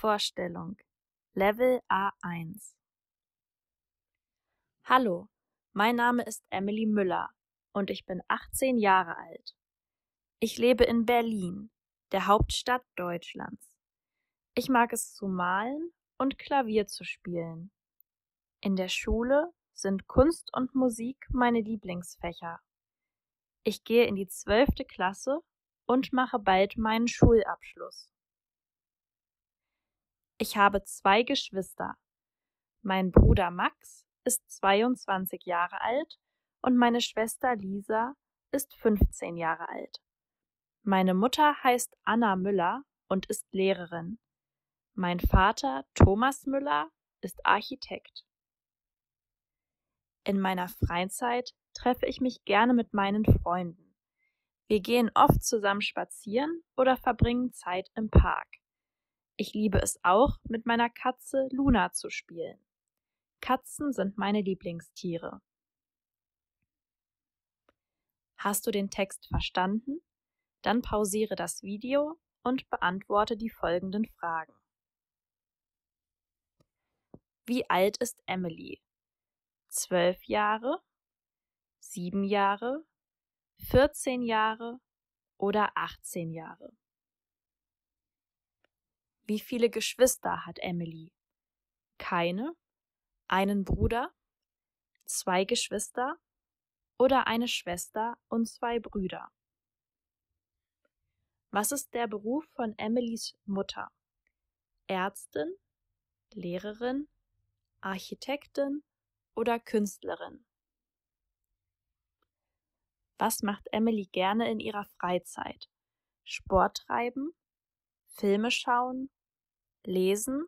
Vorstellung Level A1 Hallo, mein Name ist Emily Müller und ich bin 18 Jahre alt. Ich lebe in Berlin, der Hauptstadt Deutschlands. Ich mag es zu malen und Klavier zu spielen. In der Schule sind Kunst und Musik meine Lieblingsfächer. Ich gehe in die 12. Klasse und mache bald meinen Schulabschluss. Ich habe 2 Geschwister. Mein Bruder Max ist 22 Jahre alt und meine Schwester Lisa ist 15 Jahre alt. Meine Mutter heißt Anna Müller und ist Lehrerin. Mein Vater Thomas Müller ist Architekt. In meiner Freizeit treffe ich mich gerne mit meinen Freunden. Wir gehen oft zusammen spazieren oder verbringen Zeit im Park. Ich liebe es auch, mit meiner Katze Luna zu spielen. Katzen sind meine Lieblingstiere. Hast du den Text verstanden? Dann pausiere das Video und beantworte die folgenden Fragen. Wie alt ist Emily? 12 Jahre, 7 Jahre, 14 Jahre oder 18 Jahre? Wie viele Geschwister hat Emily? Keine, einen Bruder, 2 Geschwister oder eine Schwester und 2 Brüder? Was ist der Beruf von Emilys Mutter? Ärztin, Lehrerin, Architektin oder Künstlerin? Was macht Emily gerne in ihrer Freizeit? Sport treiben, Filme schauen, lesen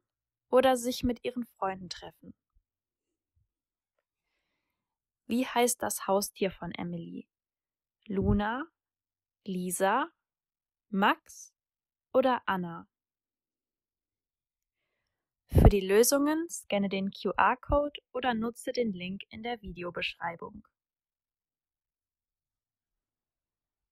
oder sich mit ihren Freunden treffen? Wie heißt das Haustier von Emily? Luna, Lisa, Max oder Anna? Für die Lösungen scanne den QR-Code oder nutze den Link in der Videobeschreibung.